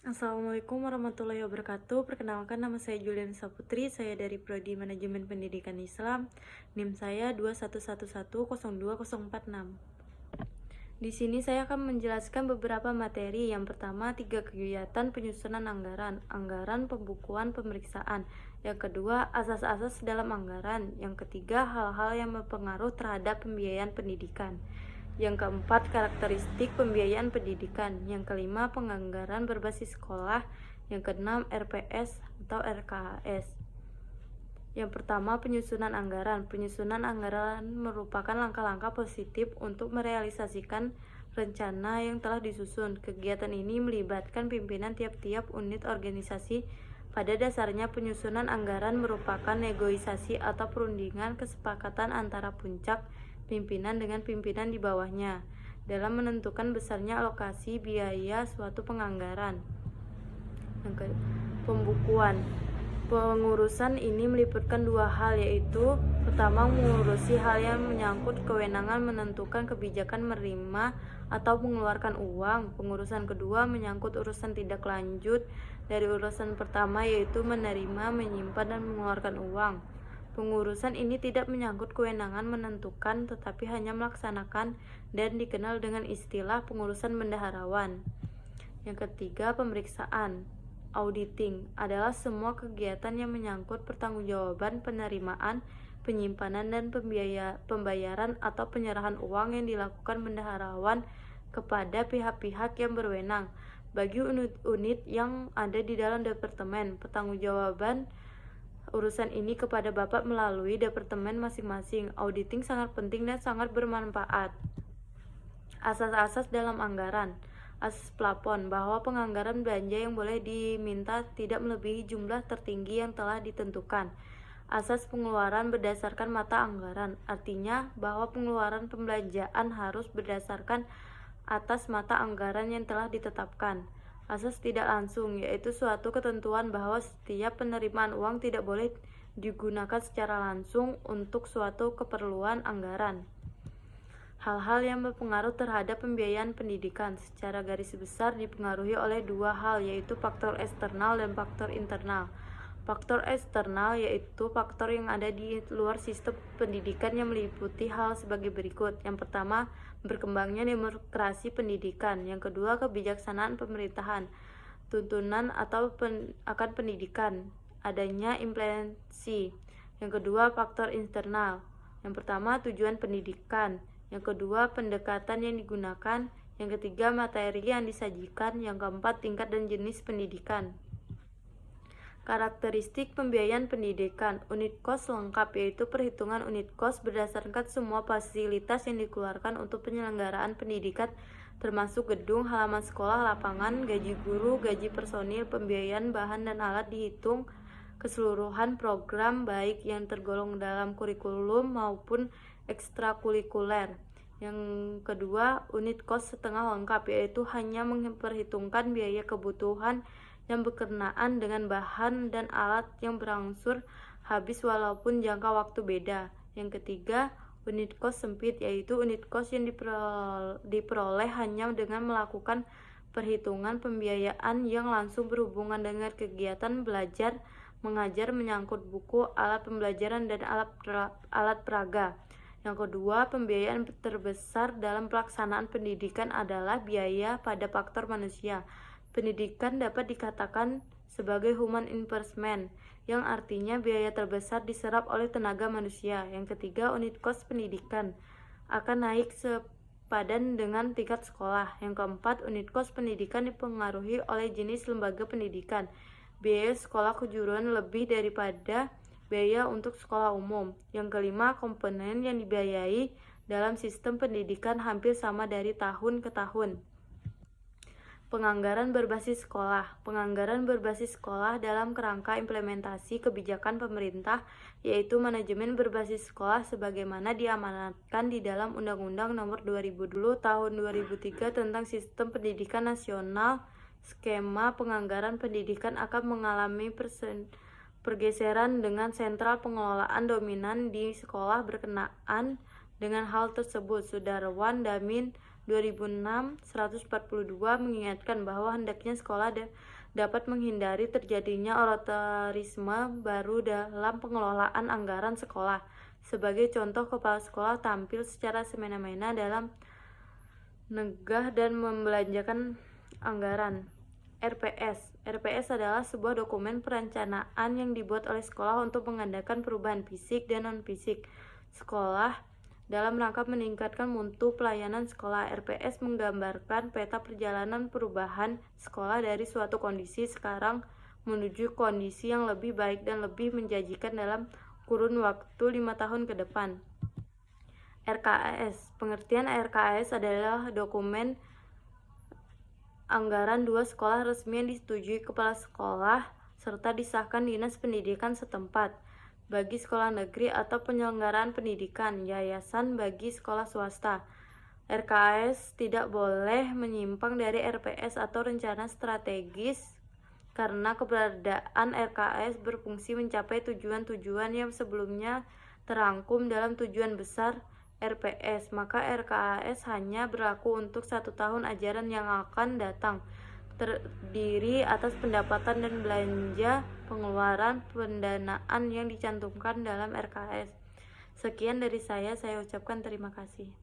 Assalamualaikum warahmatullahi wabarakatuh. Perkenalkan, nama saya Julian Saputri. Saya dari Prodi Manajemen Pendidikan Islam. NIM saya 211102046. Di sini saya akan menjelaskan beberapa materi. Yang pertama, 3 kegiatan penyusunan anggaran, anggaran, pembukuan, pemeriksaan. Yang kedua, asas-asas dalam anggaran. Yang ketiga, hal-hal yang berpengaruh terhadap pembiayaan pendidikan. Yang keempat, karakteristik pembiayaan pendidikan. Yang kelima, penganggaran berbasis sekolah. Yang keenam, RPS atau RKS. Yang pertama, penyusunan anggaran. Penyusunan anggaran merupakan langkah-langkah positif untuk merealisasikan rencana yang telah disusun. Kegiatan ini melibatkan pimpinan tiap-tiap unit organisasi. Pada dasarnya, penyusunan anggaran merupakan negosiasi atau perundingan kesepakatan antara puncak pimpinan dengan pimpinan di bawahnya dalam menentukan besarnya alokasi biaya suatu penganggaran. Pembukuan. Pengurusan ini meliputi dua hal, yaitu pertama, mengurusi hal yang menyangkut kewenangan menentukan kebijakan menerima atau mengeluarkan uang. Pengurusan kedua menyangkut urusan tindak lanjut dari urusan pertama, yaitu menerima, menyimpan, dan mengeluarkan uang. Pengurusan ini tidak menyangkut kewenangan menentukan, tetapi hanya melaksanakan dan dikenal dengan istilah pengurusan bendaharawan. Yang ketiga, pemeriksaan. Auditing adalah semua kegiatan yang menyangkut pertanggungjawaban penerimaan, penyimpanan, dan pembayaran atau penyerahan uang yang dilakukan bendaharawan kepada pihak-pihak yang berwenang. Bagi unit-unit yang ada di dalam departemen, pertanggungjawaban urusan ini kepada Bapak melalui departemen masing-masing. Auditing sangat penting dan sangat bermanfaat. Asas-asas dalam anggaran. Asas plafon, bahwa penganggaran belanja yang boleh diminta tidak melebihi jumlah tertinggi yang telah ditentukan. Asas pengeluaran berdasarkan mata anggaran, artinya bahwa pengeluaran pembelanjaan harus berdasarkan atas mata anggaran yang telah ditetapkan. Asas tidak langsung, yaitu suatu ketentuan bahwa setiap penerimaan uang tidak boleh digunakan secara langsung untuk suatu keperluan anggaran. Hal-hal yang berpengaruh terhadap pembiayaan pendidikan secara garis besar dipengaruhi oleh dua hal, yaitu faktor eksternal dan faktor internal. Faktor eksternal yaitu faktor yang ada di luar sistem pendidikan yang meliputi hal sebagai berikut. Yang pertama, berkembangnya demokrasi pendidikan. Yang kedua, kebijaksanaan pemerintahan, tuntunan akan pendidikan, adanya implementasi. Yang kedua, faktor internal. Yang pertama, tujuan pendidikan. Yang kedua, pendekatan yang digunakan. Yang ketiga, materi yang disajikan. Yang keempat, tingkat dan jenis pendidikan. Karakteristik pembiayaan pendidikan. Unit kos lengkap, yaitu perhitungan unit kos berdasarkan semua fasilitas yang dikeluarkan untuk penyelenggaraan pendidikan, termasuk gedung, halaman sekolah, lapangan, gaji guru, gaji personil, pembiayaan bahan dan alat, dihitung keseluruhan program baik yang tergolong dalam kurikulum maupun ekstrakurikuler. Yang kedua, unit kos setengah lengkap, yaitu hanya memperhitungkan biaya kebutuhan yang berkenaan dengan bahan dan alat yang berangsur habis walaupun jangka waktu beda. Yang ketiga, unit kos sempit, yaitu unit kos yang diperoleh hanya dengan melakukan perhitungan pembiayaan yang langsung berhubungan dengan kegiatan belajar mengajar, menyangkut buku, alat pembelajaran, dan alat peraga. Yang kedua, pembiayaan terbesar dalam pelaksanaan pendidikan adalah biaya pada faktor manusia. Pendidikan dapat dikatakan sebagai human investment, yang artinya biaya terbesar diserap oleh tenaga manusia. Yang ketiga, unit kos pendidikan akan naik sepadan dengan tingkat sekolah. Yang keempat, unit kos pendidikan dipengaruhi oleh jenis lembaga pendidikan. Biaya sekolah kejuruan lebih daripada biaya untuk sekolah umum. Yang kelima, komponen yang dibiayai dalam sistem pendidikan hampir sama dari tahun ke tahun. Penganggaran berbasis sekolah. Penganggaran berbasis sekolah dalam kerangka implementasi kebijakan pemerintah, yaitu manajemen berbasis sekolah sebagaimana diamanatkan di dalam Undang-Undang Nomor 2010 Tahun 2003 tentang Sistem Pendidikan Nasional. Skema penganggaran pendidikan akan mengalami pergeseran dengan sentral pengelolaan dominan di sekolah. Berkenaan dengan hal tersebut, Sudarwan Damin 2006/142 mengingatkan bahwa hendaknya sekolah dapat menghindari terjadinya otoritarisme baru dalam pengelolaan anggaran sekolah. Sebagai contoh, kepala sekolah tampil secara semena-mena dalam negah dan membelanjakan anggaran. RPS adalah sebuah dokumen perencanaan yang dibuat oleh sekolah untuk mengadakan perubahan fisik dan non-fisik sekolah dalam rangka meningkatkan mutu pelayanan sekolah. RPS menggambarkan peta perjalanan perubahan sekolah dari suatu kondisi sekarang menuju kondisi yang lebih baik dan lebih menjanjikan dalam kurun waktu 5 tahun ke depan. RKAS. Pengertian RKAS adalah dokumen anggaran dua sekolah resmi yang disetujui kepala sekolah serta disahkan Dinas Pendidikan setempat. Bagi sekolah negeri atau penyelenggaraan pendidikan, yayasan bagi sekolah swasta. RKAS tidak boleh menyimpang dari RPS atau rencana strategis karena keberadaan RKAS berfungsi mencapai tujuan-tujuan yang sebelumnya terangkum dalam tujuan besar RPS, maka RKAS hanya berlaku untuk 1 tahun ajaran yang akan datang, terdiri atas pendapatan dan belanja pengeluaran pendanaan yang dicantumkan dalam RKAS. Sekian dari saya ucapkan terima kasih.